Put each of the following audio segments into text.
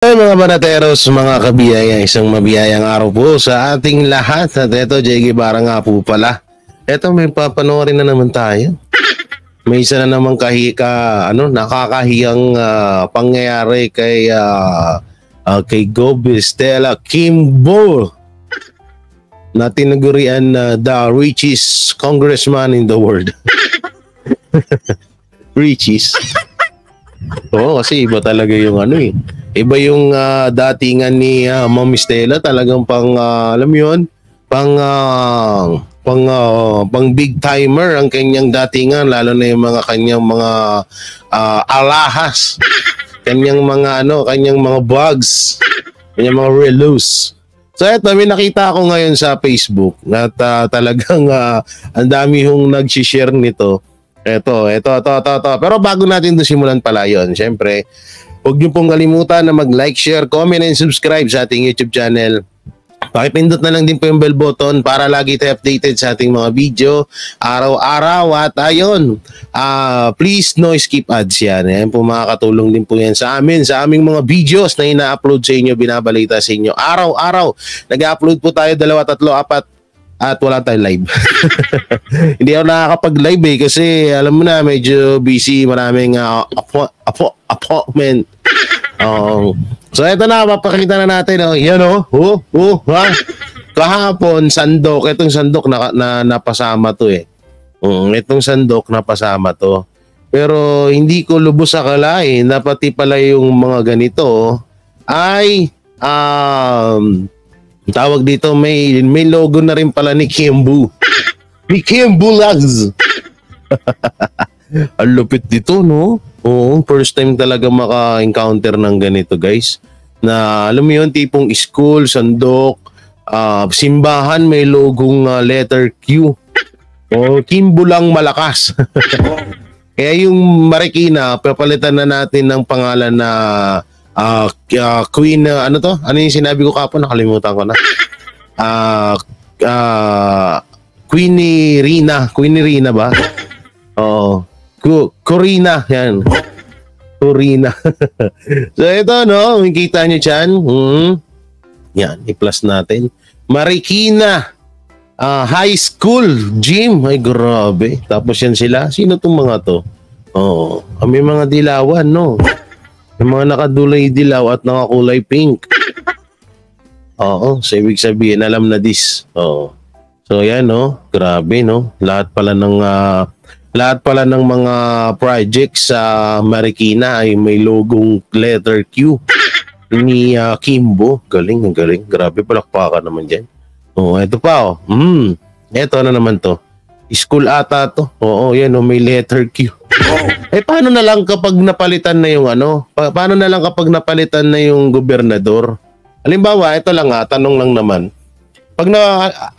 Ay mga banateros, mga kabiyaya, isang mabiyayang araw po sa ating lahat. At eto, Jay Guevara nga po pala. Eto, may papanoorin na naman tayo. May isa na naman nakakahiyang pangyayari kay Gobi Stella Kimbo na tinagurian na the richest congressman in the world. Richest. Oo, kasi iba talaga yung Iba yung datingan ni Ma'am Stella, talagang alam mo yun, pang big timer ang kanyang datingan, lalo na yung mga kanyang mga alahas, kanyang mga bugs, kanyang mga relos. So eto, may nakita ako ngayon sa Facebook at talagang ang dami yung nag-share nito. Ito. Pero bago natin ito simulan pala yun, syempre, huwag niyo pong kalimutan na mag-like, share, comment, and subscribe sa ating YouTube channel. Pakipindot na lang din po yung bell button para lagi tayo updated sa ating mga video araw-araw. At ayun, please no skip ads yan. Yan po, makakatulong din po yan sa amin, sa aming mga videos na ina-upload sa inyo, binabalita sa inyo araw-araw. Nag-upload po tayo 2, 3, 4 at wala tayong live. Hindi ako nakakapag-live kasi alam mo na, medyo busy, maraming appointment. So eto na, mapakita na natin. Yan ha? Kahapon, sandok. Itong sandok na napasama to eh. Itong sandok napasama to. Pero hindi ko lubos akalain na pati pala yung mga ganito ay tawag dito, may logo na rin pala ni Kimbo. Ni Kimbo Lags. Ang lupit dito, no? Oo, first time talaga maka-encounter ng ganito, guys. Na alam mo yun, tipong school, sandok, simbahan, may logong letter Q. Kimbo lang malakas. Kaya yung Marikina, papalitan na natin ng pangalan na Queen, ano yung sinabi ko kapon? Nakalimutan ko na. Queenie Rina ba? Oo. Corina, yan. Corina. So ito, no, makikita nyo dyan. Yan, i-plus natin. Marikina High School Gym. Ay, grabe. Tapos yan sila. Sino itong mga to? Oo. May mga dilawan, no? Yung mga nakadulay dilaw at nakakulay pink. Oo, so ibig sabihin, alam na this. Oo. So yan, no? Grabe, no? Lahat pala ng mga projects sa Marikina ay may logong letter Q ni Kimbo. Galing. Grabe, palakpakan naman dyan. Oo, ito pa, Ito na naman to. School ata to. Oo, yan, may letter Q. Paano na lang kapag napalitan na yung paano na lang kapag napalitan na yung gobernador? Halimbawa, ito lang tanong lang naman.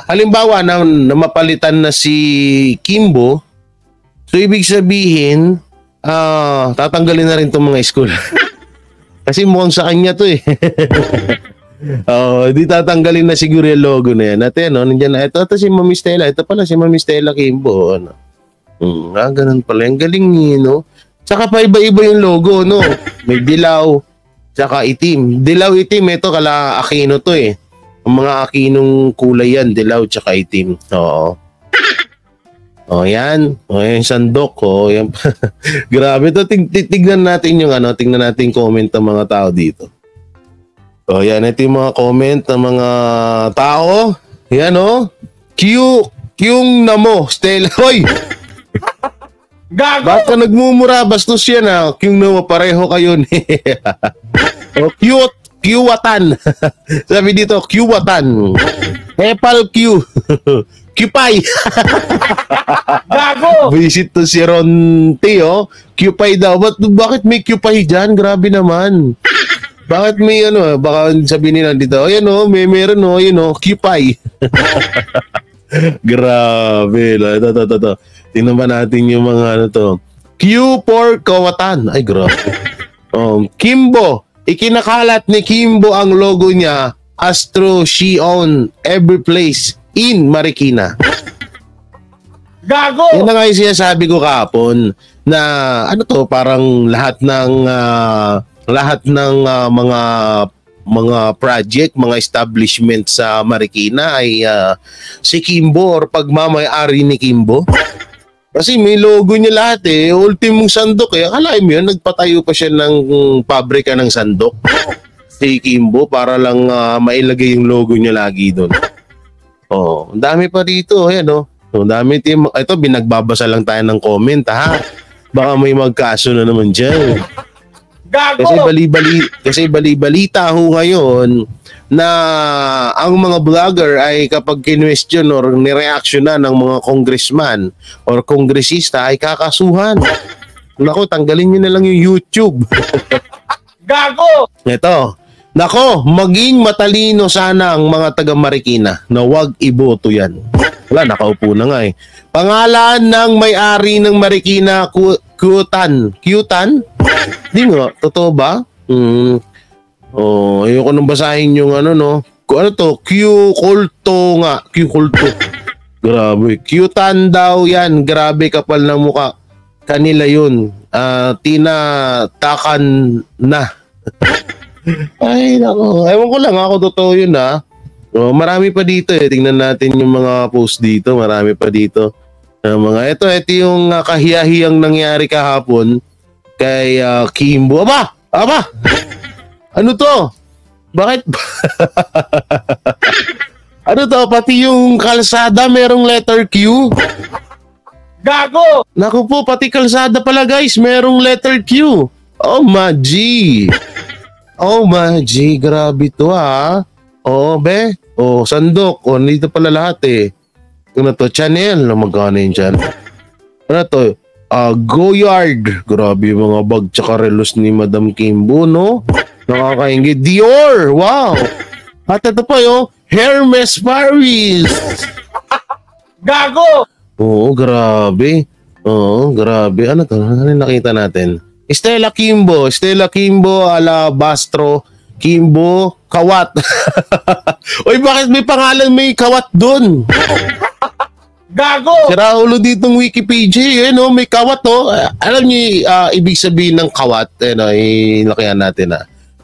Halimbawa na mapalitan na si Kimbo, so ibig sabihin, tatanggalin na rin itong mga school. Kasi mukhang sa kanya to eh. Di tatanggalin na siguro yung logo na yan. At nandiyan na, ito si Ma'am Stella. Ito pala si Ma'am Stella Kimbo. Ganun pala. Ang galing niya, no? Tsaka pa iba-iba yung logo, no? May dilaw, tsaka itim. Dilaw, itim. Ito, kala Aquino to eh. Ang mga Aquinong kulay yan, dilaw, tsaka itim. Oo. Yan. Yung sandok. Yan. Grabe to. Tignan natin yung tignan natin comment ng mga tao dito. Yan. Ito yung mga comment ng mga tao. Yan, Q'yung namo, Stella. Hoy! Gago! Baka nagmumura, bastos yan Q'yung namo, pareho kayo ni. Q'watan. Sabi dito, Q'watan. Epal Q. Qpay. Gago! Visit to si Ronti, Qpay daw. Bakit may Qpay dyan? Grabe naman. Bakit may baka sabihin nila dito, meron Qpay. Grabe. Ito. Tingnan ba natin yung mga Q for Kawatan. Ay, grabe. Kimbo. Ikinakalat ni Kimbo ang logo niya as true she own every place in Marikina. Gago! Yan na nga yung sinasabi ko kahapon na parang lahat ng lahat ng mga project, mga establishment sa Marikina ay si Kimbo or pagmamay-ari ni Kimbo. Kasi may logo niya lahat eh. Ultimong sandok eh. Akalain mo yun, nagpatayo pa siya ng pabrika ng sandok. Si Kimbo para lang mailagay yung logo niya lagi doon. Oh, ang dami pa dito. Ayan oh. Ang dami. Ito, binagbabasa lang tayo ng comment ha. Baka may magkaso na naman dyan. Gago! Kasi bali-balita ho ngayon na ang mga vlogger ay kapag kinwestiyon or nireaction na ng mga congressman or kongresista ay kakasuhan. Nako, tanggalin nyo na lang yung YouTube. Gago! Ito. Nako, maging matalino sana ang mga taga Marikina na wag iboto yan. Wala, nakaupo na nga eh. Pangalan ng may-ari ng Marikina, Kyutan. Kyutan? Di nga, totoo ba? Oh, ayoko nang basahin yung ano no. Ano to? Q-Kulto nga. Q-Kulto. Grabe. Kyutan daw yan. Grabe kapal ng muka. Kanila yun. Tinatakan na. Ay, nako. Ewan ko lang ako totoo yun ha. Oh, marami pa dito eh. Tingnan natin yung mga post dito. Marami pa dito. Ito yung kahiyahiyang nangyari kahapon kay Kimbo. Aba! Ano to? Bakit? Ano to? Pati yung kalsada merong letter Q? Gago! Naku po, pati kalsada pala guys, merong letter Q. Oh my G. Oh my G, grabe to ha. Oh, be. Oh, sandok. Oh, nandito pala lahat eh. Ano to? Chanel. Magkano yun dyan? Ano to? Goyard. Grabe yung mga bag tsaka relos ni Madam Kimbo, no? Nakakaingit. Dior. Wow. At ito pa yung Hermes Paris. Gago! Oo, grabe. Oo, grabe. Ano to? Ano nakita natin? Stella Kimbo. Stella Kimbo Alabastro. Kimbo Kawat. Oy, bakit may pangalan may Kawat doon? Gago! Sira ulo ditong Wikipedia, no? May kawat, oh. Alam niyo ibig sabihin ng kawat? Ilakihan natin, ha.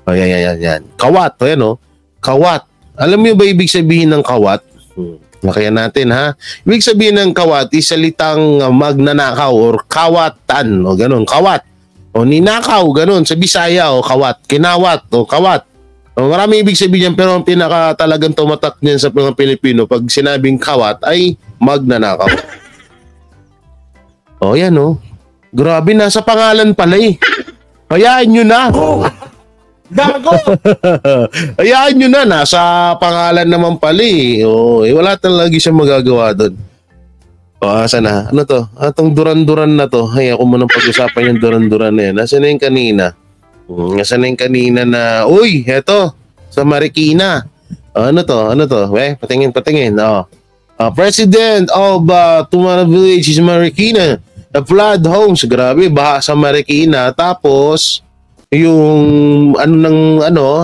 Oh, yan. Kawat, no? Kawat. Alam niyo ba ibig sabihin ng kawat? Lakihan natin, ha. Ibig sabihin ng kawat is salitang magnanakaw or kawatan, o ganun, kawat. O ninakaw, ganun, sa Bisaya, o kawat, kinawat, o kawat. O, marami ibig sabihin yan, pero ang pinaka talagang tumatak niyan sa mga Pilipino pag sinabing kawat ay magnanakaw. O, yan o. Grabe, nasa pangalan pala eh. Hayaan nyo na. Gago! Hayaan nyo na, nasa pangalan naman pala eh. O, wala talaga siyang magagawa doon. O, asa na? Ano to? Atong duran-duran na to. Ay, ako munang pag-usapan yung duran-duran na yan. Nasaan na yung kanina? Nasaan na yung kanina na, uy, eto, sa Marikina. Ano to? Patingin. President of Tumana Village is Marikina. The flood homes. Grabe, baha sa Marikina. Tapos, yung,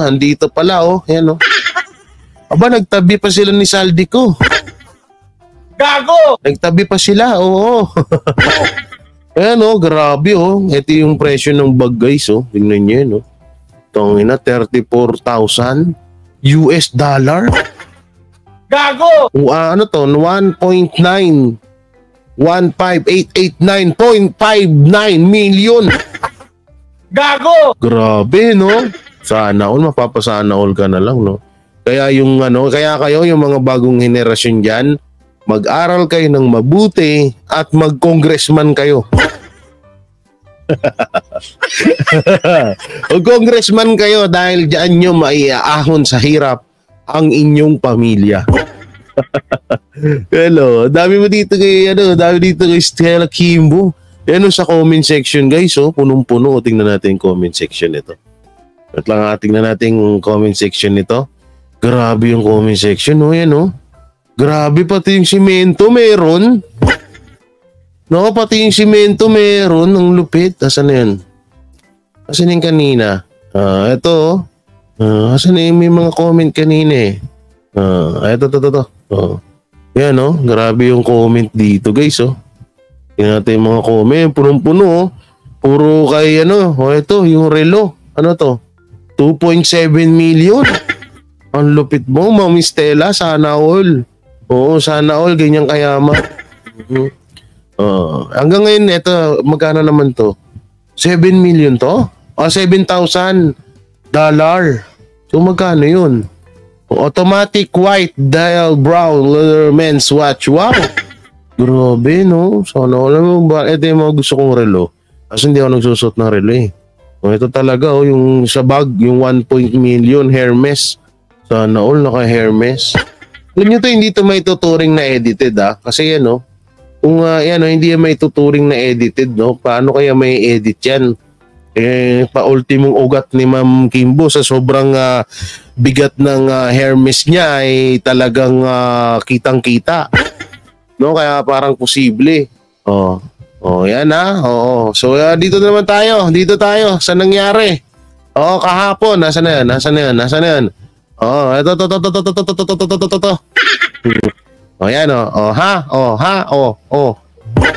andito pala, oh. Yan, oh. Aba, nagtabi pa sila ni Saldico. Gago! Nagtabi pa sila, oo. Ayan oh, grabe oh. Ito yung presyo ng bag guys oh. Tingnan nyo yun oh. Tangina, 34,000 US dollar. Gago! Ano to? 1.9 15889.59 million. Gago! Grabe no? Sana all, mapapasana all ka na lang no. Kaya kaya kayo yung mga bagong henerasyon diyan, mag-aral kayo ng mabuti at mag-congressman kayo. Mag-congressman kayo dahil diyan nyo maiaahon sa hirap ang inyong pamilya. Hello, dami dito kay Stella Kimbo. Yan sa comment section guys, oh, punong-puno. Tingnan natin yung comment section nito. At lang tingnan natin yung comment section nito. Grabe yung comment section, oh, yan oh. Grabe, pati yung simento meron. No, pati yung simento meron. Ang lupit. Asan na yun? Asan yung kanina? Ito. Asan na yung may mga comment kanina eh? Ito. Yan oh. Grabe yung comment dito guys oh. Tingnan natin yung mga comment. Punong-puno oh. Puro kay ito yung relo. Ano to? 2.7 million. Ang lupit mo, Ma'am Stella. Sana all. Oo, sana all. Ganyan kayaman. Hanggang ngayon, ito, magkano naman to? 7 million to? O, $7,000. So, magkano yun? Automatic white dial brown leather men's watch. Wow! Grabe, no? Sana all. Alam mo ba, ito yung mga gusto kong relo. Kasi hindi ako nagsusot ng relo eh. Ito talaga, yung sa bag, yung 1 million Hermes. Sana all naka-Hermes. Alam nyo to, hindi to may tuturing na edited Kasi yan, kung hindi yan may tuturing na edited, paano kaya may edit yan? Pa-ultimong ugat ni Ma'am Kimbo sa sobrang bigat ng Hermes niya ay talagang kitang-kita. No, kaya parang posible. Yan Oo. So dito naman tayo. Dito tayo sa nangyari. Kahapon, nasaan na yan? Ito. Yan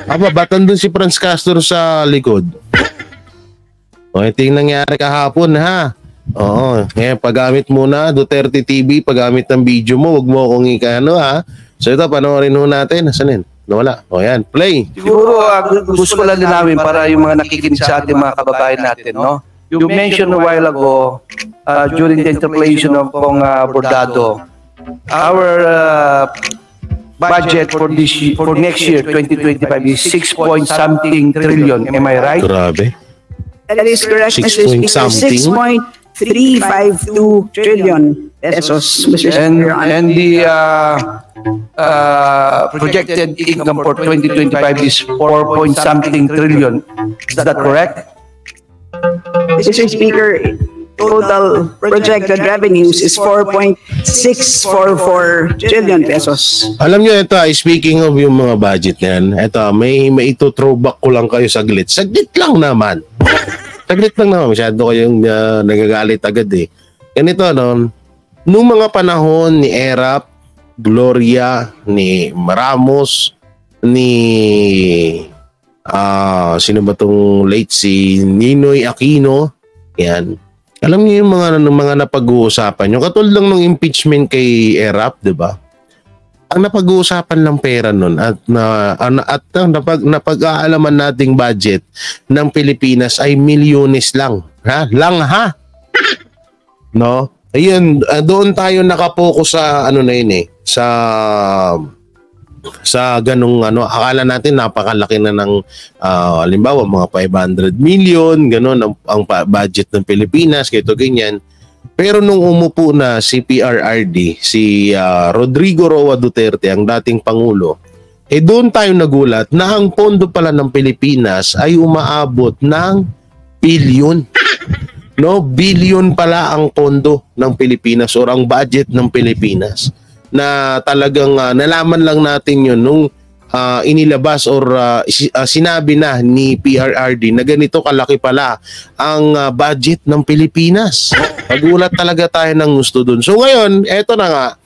Aba, ba't nandun si Franz Castro sa likod? Ito yung nangyari kahapon, ha? Ngayon, paggamit muna, Duterte TV, paggamit ng video mo, wag mo akong ikano, ha? So ito, panoorin ho natin. Nasaan yun? Nawala. Yan, play. Siguro, gusto ko lang linawin para yung mga nakikinig sa ating mga kababayan natin, no? You mentioned a while ago, during the interpellation of Kong Bordado, our budget for next year, 2025, is 6-point-something trillion. Am I right? Grabe. That is correct, Mr. Speaker. 6.352 trillion pesos, Mr. Speaker. And the projected income for 2025 is 4-point-something trillion. Is that correct? Mr. Speaker, total projected revenues is 4.644 trillion pesos. Alam nyo, ito, speaking of yung mga budget na yan, ito, may ito-throwback ko lang kayo saglit. Saglit lang naman. Masyado kayong nagagalit agad eh. Ganito, nung mga panahon ni Erap, Gloria, ni Ramos, ni sino ba tong late si Ninoy Aquino, yan. Alam niyo yung mga napag-uusapan nyo. Katulad lang ng impeachment kay Erap, di ba? Ang napag-uusapan ng pera nun at napag-aalaman nating budget ng Pilipinas ay milyones lang. No? Ayun, doon tayo nakapokus sa sa ganung akala natin napakalaki na ng halimbawa mga 500 million ganun ang budget ng Pilipinas, ganyan. Pero nung umupo na si PRRD, si Rodrigo Roa Duterte, ang dating pangulo, doon tayo nagulat na ang pondo pala ng Pilipinas ay umaabot ng billion. No, billion pala ang pondo ng Pilipinas or ang budget ng Pilipinas. Na talagang nalaman lang natin yun nung inilabas or sinabi na ni PRRD na ganito kalaki pala ang budget ng Pilipinas. Nagulat talaga tayo ng gusto dun. So ngayon, eto na nga.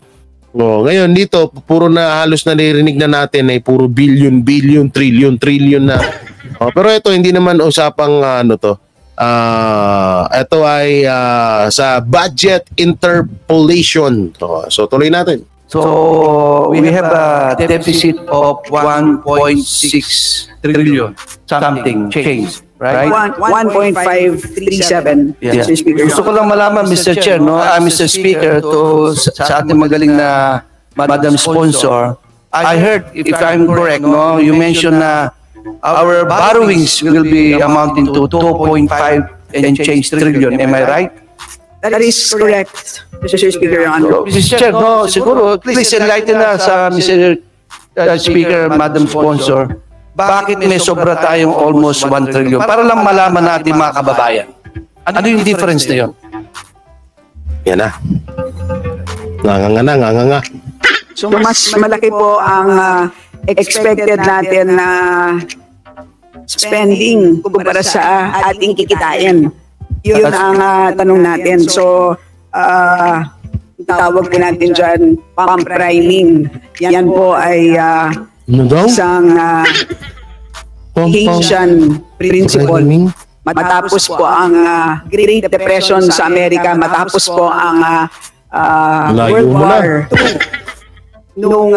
Ngayon dito, puro na halos naririnig na natin ay puro billion, trillion na. Pero ito, hindi naman usapang ito ay sa budget interpolation. So tuloy natin. So we have a deficit of 1.6 trillion something change, right? 1.537, Yeah. Mr. Speaker. Gusto ko lang malaman, Mr. Chair, Mr. Speaker, sa ating magaling na Madam Sponsor, I heard, if I'm correct, you mentioned na our borrowings will be amounting to 2.5 and change trillion. Am I right? That is correct, Mr. Speaker. Mr. Chair, siguro, please enlighten us, Mr. Speaker, Madam Sponsor, bakit may sobra tayong almost 1 trillion? Para lang malaman natin mga kababayan. Ano yung difference na yun? Yan na. Nganga. So mas malaki po ang expected natin na spending kumpara sa ating kikitain. Yun ang tanong natin. So, tawag po natin dyan, pump priming. Yan po ay isang Haitian principle. matapos po ang Great Depression sa Amerika, matapos po ang Layo World mo na. War II. Nung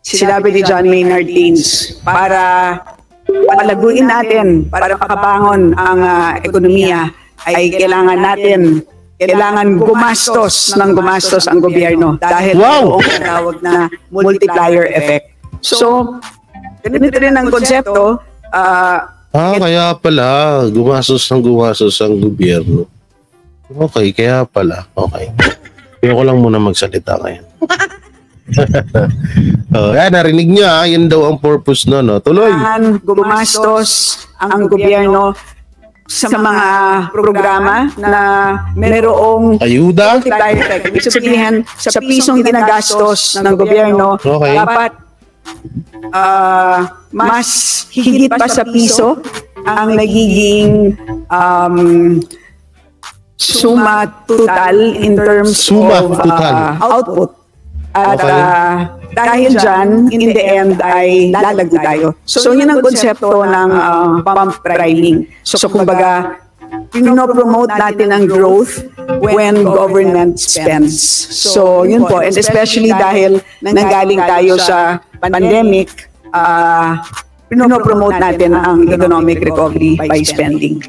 sinabi ni John Maynard Keynes, para palaguin natin, para makabangon ang ekonomiya, ay kailangan gumastos ang gobyerno dahil Wow! ito ang tawag na multiplier effect. So, ganito rin ang konsepto. Kaya pala, gumastos ang gobyerno. Okay, kaya pala. Okay. Kaya ko lang muna magsalita ngayon. Narinig niyo yun daw ang purpose no. Tuloy. Gumastos ang gobyerno sa mga programa na merong Ayuda. multiplier effect. Ibig sabihin, sa pisong ginagastos ng gobyerno, Okay. dapat mas higit pa sa piso ang nagiging suma total in terms Suma of total. output. At Okay. dahil dyan, in the end, ay lalago tayo. So, yun ang konsepto ng pump priming. So, kumbaga, pinopromote natin ang growth when government spends. So, yun po. And especially dahil nanggaling tayo sa pandemic, pinopromote natin ang economic recovery by spending.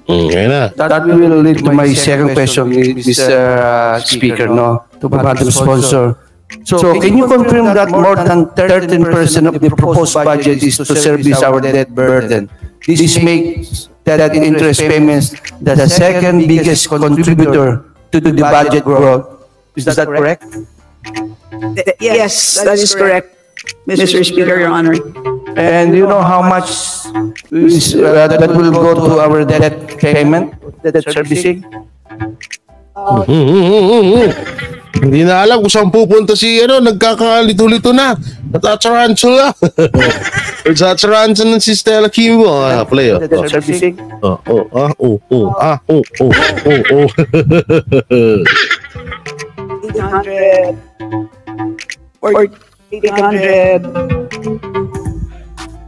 Kaya na. That will lead to my second question, Mr. Speaker, to Madam Sponsor. So, can you confirm that more than 13% of the proposed budget is to service our debt burden? This makes that interest payments the second biggest contributor to the budget growth. Is that correct? Yes, that is correct, Mr. Speaker, Your Honor. And you know how much that will go to our debt payment, debt servicing? Hindi na alam kung saan pupunta si nagkakalito-lito na. Natatsaransula. Natatsaransula ng si Stella Kimbo. Play. Debt servicing?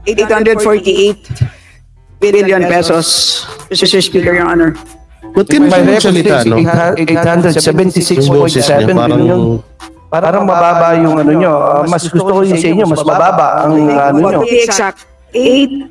848 billion pesos, Mr. Speaker, Your Honor. Ba't ka My na record salita, is no? 876.7 billion. Parang mababa yung nyo. Mas gusto ko yung sa inyo, mas mababa ang nyo. To be exact, 8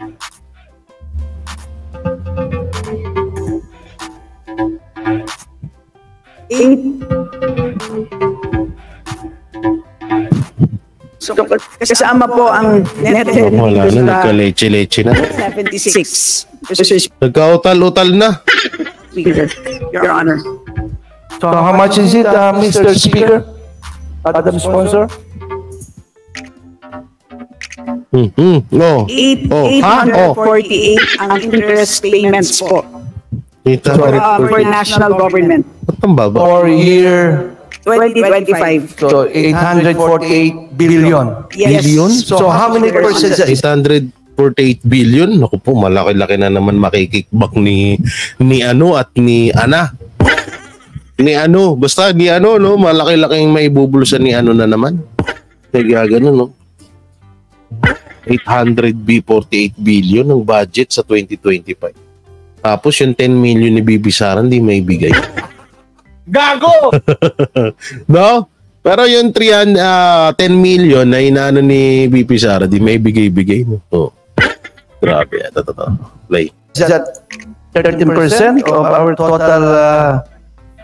So, kasama po ang net Wala na, nagka-leche-leche na. 76, Mr. Nagka-utal-utal na. Speaker, Your Honor. So how much is it, Mr. Speaker? Madam Sponsor? No. 848 ang interest payments po for national government. Ba't ang baba? For year, 2025. so 848 billion. Yes. Billion? So how many percent? 848 billion. Naku po, malaki-laki na naman makikikbak ni ano at ni Ana. Ni ano, basta ni ano, no, malaki-laki yung maibubulsan ni ano na naman. Kaya gano'n, no. 848 billion ng budget sa 2025. Tapos yung 10 million ni Bibi Sara hindi may bigay. Gago! No? Pero yung 10 million na inaano ni Bibi Sara, di may bigay-bigay, no. Oh. Grabe, ito. Play. Is that 13% of our total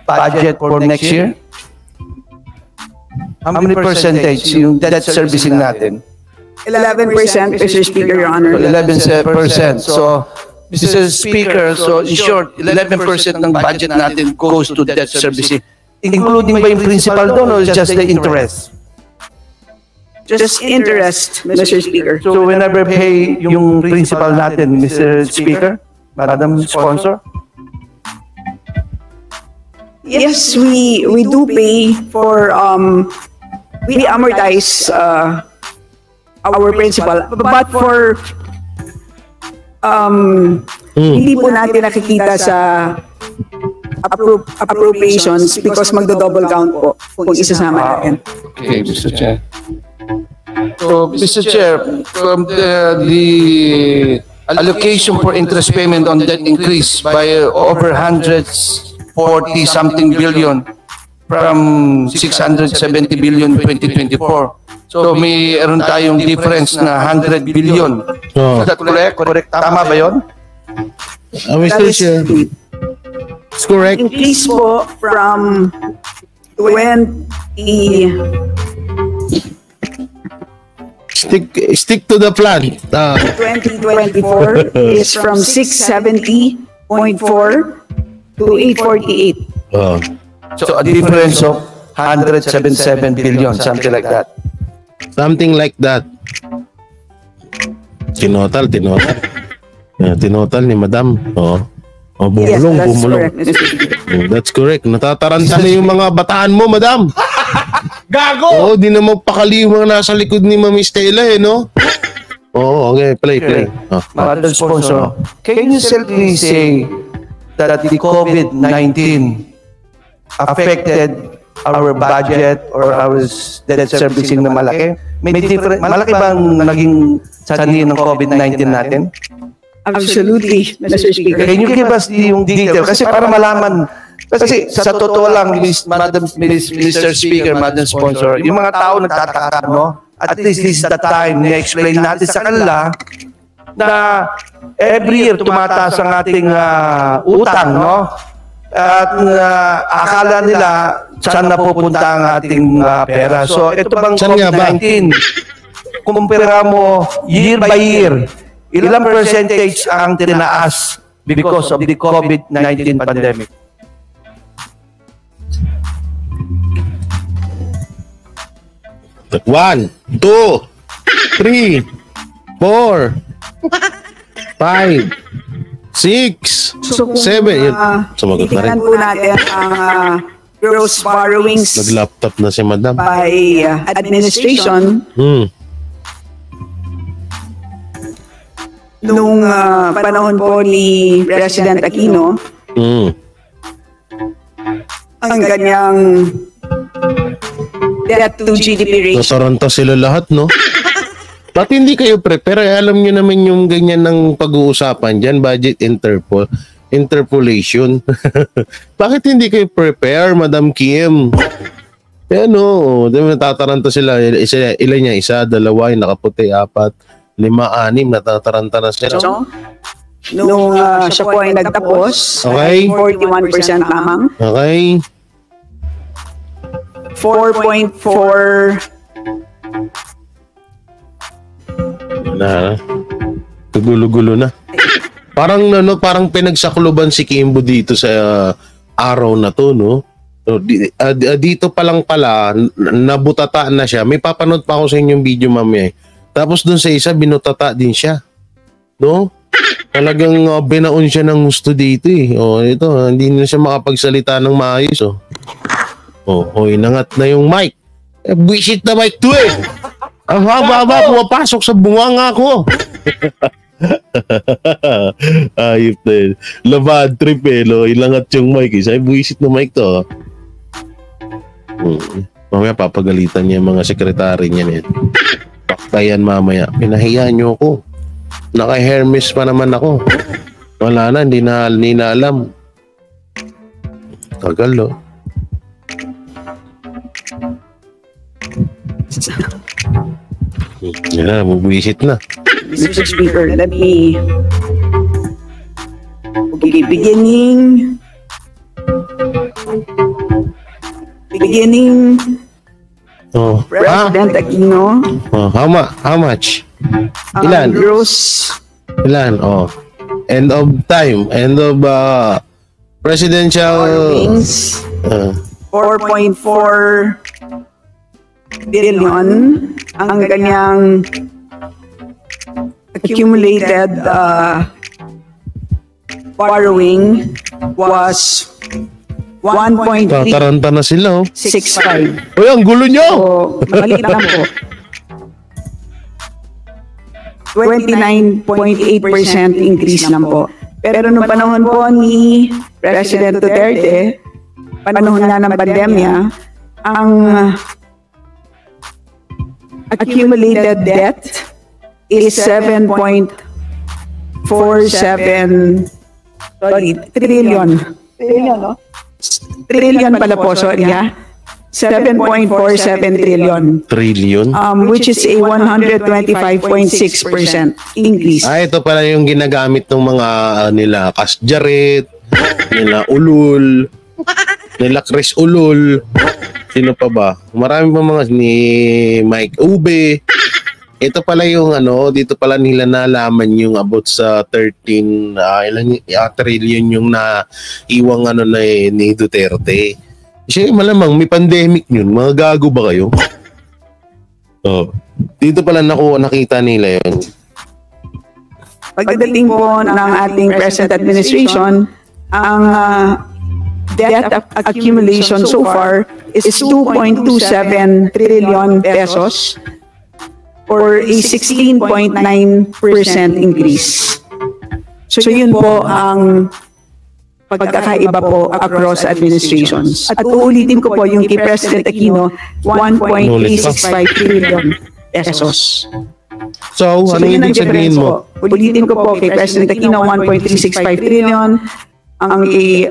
budget for next year? How many percentage yung debt servicing natin? 11%, Mr. Speaker, Your Honor. 11%. So, Mr. Speaker, so in short, 11% ng budget natin goes to debt servicing. Including ba yung principal doon or just the interest? Just interest, Mr. Speaker. So whenever pay yung principal natin, Mr. Speaker, Madam Sponsor? Yes, we do pay for we amortize our principal, but for hindi po natin nakikita sa appropriations because magdo-double count po kung isasama natin. Okay, Mr. Chair. So, Mr. Chair, from the allocation for interest payment on debt increased by over 140 something billion from 670 billion 2024. So mayroon tayong difference na 100 billion. Oh. Is that correct? Correct. Tama ba yun? Mr. Chair, it's correct. Increase po from Stick to the plan. 2024 is from 670.4 to 848. Oh. So a difference of 177 billion, something like that. Something like that. Tinotal. Tinotal ni Madam. Oh. Oh, Yes, bumulong, that's bumulong. correct, Mr. Speaker. Oh, that's correct. Natataranta na yung mga bataan mo, Madam. Gago! Oo, di na magpakaliw mga nasa likod ni Ma'am Estela eh, no? Oo, okay. Play. Oh. Madam Sponsor, can you simply say that the COVID-19 affected our budget or our debt servicing na malaki? May different, malaki bang naging sanhi ng COVID-19 natin? Absolutely, Mr. Speaker. Can you give us yung detail? Kasi para malaman, kasi sa totoo lang, Mr. Speaker, Madam Sponsor, yung mga tao nagtataka, no? At least this is the time na explain natin sa kanila na every year tumataas ang ating utang, no? At akala nila saan napupunta ang ating pera. So ito bang Saan nga ba? COVID-19, kumpara mo year by year, ilang percentage ang tinaas because of the COVID-19 pandemic? One, 2, 3, 4, 5, 6, 7. Sumagot na rin. Tingnan po natin ang gross borrowings Nag-laptop na si Madam. by administration nung panahon po ni President Aquino. Ang ganyang debt to GDP ratio. Nataranta sila lahat, no? Ba't hindi kayo prepare? Alam nyo naman yung ganyan ng pag-uusapan dyan, budget interpolation. Bakit hindi kayo prepare, Madam Kim? Kaya no, natataranta sila. Ilan niya? Isa, dalawa, yung nakaputi, 4, 5, 6, natataranta na sila. So, nung siya po ay nagtapos, Okay. ay 41% lamang. Okay? 4.4 Na. Gulo-gulo na. Parang pinagsakloban si Kimbo dito sa araw na to, no? So, dito pa lang pala nabutata na siya. May papanood pa ako sa inyong video mamaya. Tapos dun sa isa binutata din siya. No? Talagang binaon siya ng gusto dito eh. Oh, ito, hindi na siya makapagsalita ng maayos, oh. Oh, inangat na yung mic. Buisit na mic to eh. Ang haba-haba, pumapasok sa bunganga ko. Ayop na yun. Labad trip eh, no? Ilangat yung mic eh. Sabi, buisit na mic to. Mamaya papagalitan niya yung mga sekretary niya. Paktayan mamaya. Pinahiya niyo ako. Naka-Hermes pa naman ako. Wala na, hindi na alam. Tagal, no? Yan na, bubuisit na. Mr. Speaker, let me... Okay, beginning... Oh. President Aquino. Oh, how much? Ang Ilan? gross Ilan? Oh. End of time. End of presidential... borrowings, 4.4 billion. Ang kanyang accumulated borrowing was 1.365. Tataranta na sila, oh. Uy, ang gulo nyo! So, maliit lang po. 29.8% increase lang po. Pero nung panahon po ni President Duterte, panahon nga ng pandemya, ang accumulated debt is 7.4 trillion. Trillion, no? Trillion pala po, sorry ha. 7.47 trillion. Trillion? Which is a 125.6% increase. Ito pala yung ginagamit ng mga nila Kasjaret, nila Ulul, nila Chris Ulul. Sino pa ba? Marami pa mga ni Mike Ube. Ito pala yung dito pala nila nalaman yung about sa 13 trillion yung naiwang ni Duterte. Kasi malamang may pandemic yun. Mga gago ba kayo? Dito pala nakita nila yun. Pagdating po ng ating present administration, ang debt accumulation so far is 2.27 trillion pesos or a 16.9% increase. So yun po ang pagkakaiba po across administrations. At uulitin ko po yung kay President Aquino, 1.365 trillion pesos. So ano yung ibig sabihin mo? Ulitin ko po kay President Aquino, 1.365 trillion. Ang kay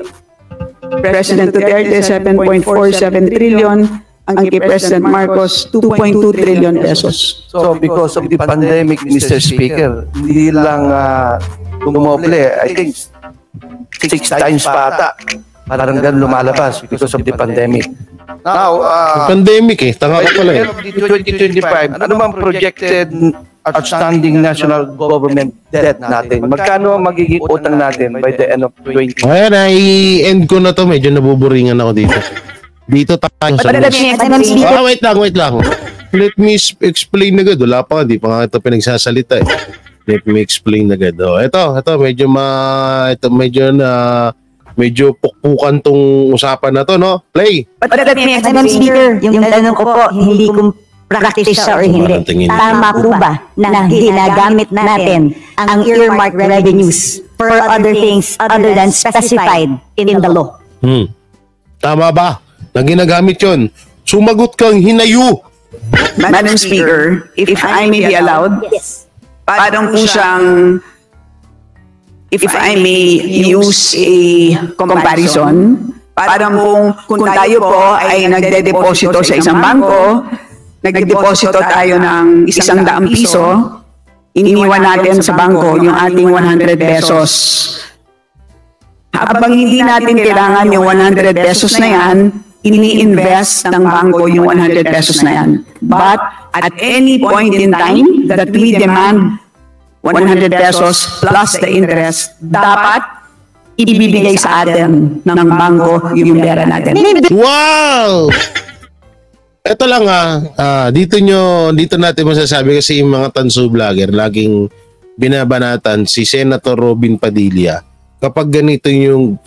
President Duterte, 7.47 trillion. Ang kay President Marcos, 2.2 trillion pesos. So because of the pandemic, Mr. Speaker, hindi lang dumoble, I think 6 times pa ata. Parang ganun lumalabas because of the pandemic. Now, Pandemic tanga ka pala eh. 2025, ano bang projected outstanding national government debt natin? Magkano ang magiging utang natin by the end of 20? Ayan, i-end ko na to. Medyo nabuburingan ako dito. Dito tayo sa wait lang. Let me explain agad. Wala pa, di pa nga ito pinagsasalita eh. Let me explain agad. Ito medyo pukpukan tong usapan na to, no? Play. Madam Speaker, yung tanong ko po, hindi kung practice siya or hindi. Tama po ba na ginagamit natin ang earmark revenues for other things other than specified in the law? Tama ba na ginagamit yun? Sumagot kang hinayu. Madam Speaker, if I may be allowed, parang po siyang, if I may use a comparison, parang kung tayo po ay nagde-deposito sa isang bangko, nagde-deposito tayo ng 100 piso, iniwan natin sa bangko yung ating 100 pesos. Habang hindi natin kailangan yung 100 pesos na yan, ini-invest ng bangko yung 100 pesos na yan. But at any point in time that we demand 100 pesos plus the interest, dapat ibibigay sa atin ng bangko yung pera natin. Wow! Ito lang dito natin masasabi kasi yung mga tanso vlogger laging binabanatan si Senator Robin Padilla kapag ganito yung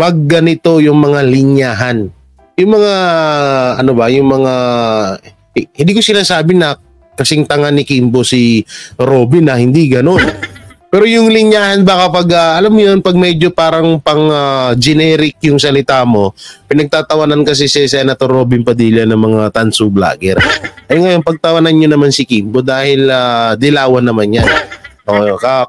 mga linyahan. Yung mga hindi ko sinasabi na kasing tanga ni Kimbo si Robin na hindi ganoon. Pero yung linyahan ba kapag alam mo yun, pag medyo parang generic yung salita mo, pinagtatawanan kasi si Senator Robin Padilla ng mga tanso vlogger. Ay ngayon pagtawanan nyo naman si Kimbo dahil dilawan naman yan.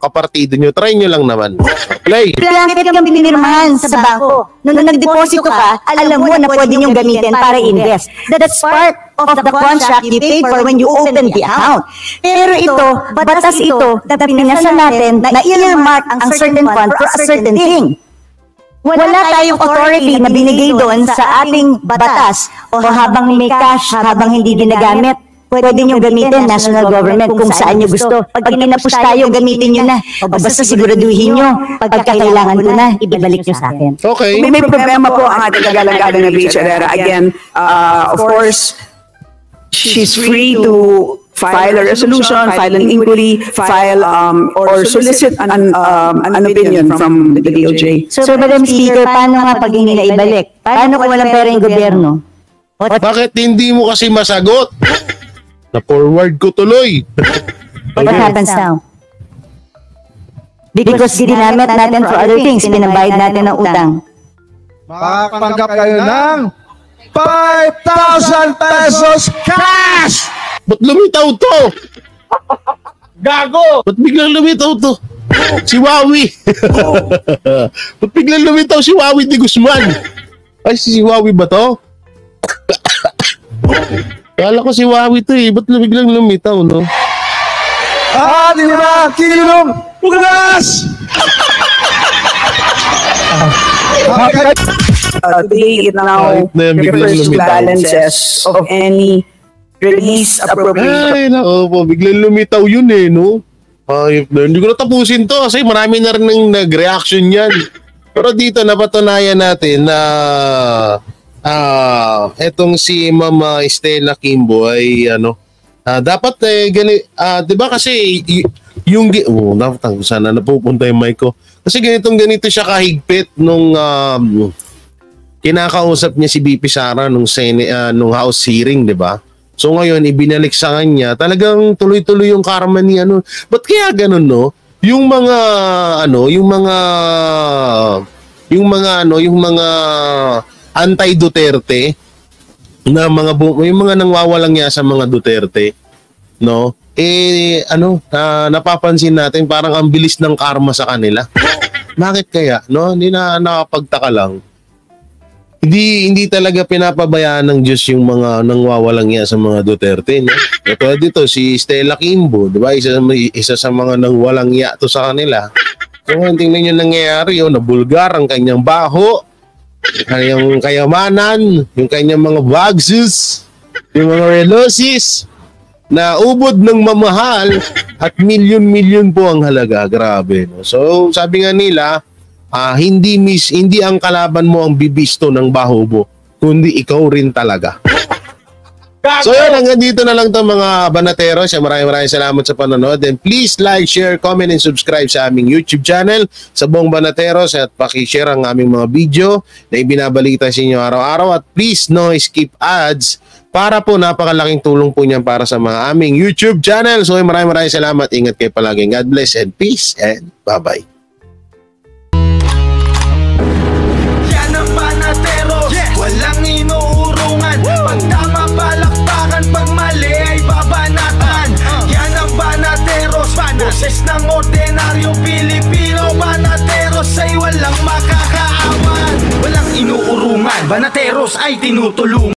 Kapartido nyo, try nyo lang naman. Play! Blanket yung pinirmahan sa bangko. Nung nagdeposito ka, alam mo na pwede niyong gamitin para invest. That's part of the contract you paid for when you open the account. Pero ito, batas ito, na pinasa natin na earmark ang certain fund for a certain thing. Wala tayong authority na binigay doon sa ating batas o habang may cash, habang hindi ginagamit, pwede nyo gamitin national government kung saan nyo gusto. Pag kinapos tayo, gamitin nyo na. O basta siguraduhin nyo, pagkakailangan ko na, ibabalik nyo sa akin. Okay. May problema po ang ating kagalang-galang na Beach Herrera. Again, of course, she's free to file a resolution, file an inquiry, file or solicit an opinion from the DOJ. So, Madam Speaker, paano nga pag hindi na ibalik? Paano kung walang pera yung gobyerno? Bakit hindi mo kasi masagot? Na-forward ko tuloy. What happens now? Because ginamit natin for other things, pinabayad natin ng utang. Makakatanggap kayo ng 5,000 pesos cash! Ba't lumitaw to? Gago! Ba't biglang lumitaw to? Si Wawi. Ba't biglang lumitaw si Wawi de Guzman? Ay, si Wawi ba to? Kala ko si Wawi to eh. Ba't biglang lumitaw, no? Di ba? Kilong Pugas! Today, it now refers to balances of any release appropriation. Ay, nako po. Biglang lumitaw yun eh, no? Ayop na. Hindi ko na tapusin to kasi marami na rin ng nag-reaction yan. Pero dito, napatunayan natin na etong si Mama Stella Kimbo ay dapat di ba kasi yung sana napupunta yung mic ko. Kasi ganito siya kahigpit nung kinakausap niya si BP Sara nung House hearing, di ba? So ngayon ibinalik sa kanya, talagang tuloy-tuloy yung karma ni Ba't kaya ganun, no? Yung mga anti-Duterte na yung mga nangwawalang niya sa mga Duterte, no? Napapansin natin parang ang bilis ng karma sa kanila. Bakit kaya, no? Hindi na nakapagtaka lang. Hindi talaga pinapabayaan ng Diyos yung mga nangwawalang niya sa mga Duterte, no? Ito dito si Stella Kimbo, 'di ba? Isa sa mga nangwalang niya to sa kanila. So, tingnan niyo nangyayari, nabulgar ang kanyang baho, kanyang kayamanan, yung kanyang mga bagsus, yung mga relosis, na ubod ng mamahal at milyon-milyon po ang halaga. Grabe, no? So, sabi nga nila, hindi ang kalaban mo ang bibisto ng baho mo, kundi ikaw rin talaga. So yun, hanggang dito na lang to mga banateros. Maraming salamat sa panonood. And please like, share, comment, and subscribe sa aming YouTube channel sa buong Banateros. At pakishare ang aming mga video na ibinabalita sa inyo araw-araw. At please no skip ads para po napakalaking tulong po niyan para sa mga aming YouTube channel. So maraming salamat. Ingat kayo palagi. God bless and peace and bye-bye. Yan ang Banateros, walang inuurungan. Pag tama palakpakan, pag mali ay babanatan. Yan ang Banateros, boses ng ordinaryong Pilipino. Banateros ay walang makakaawan, walang inuurungan. Banateros ay tinutulungan.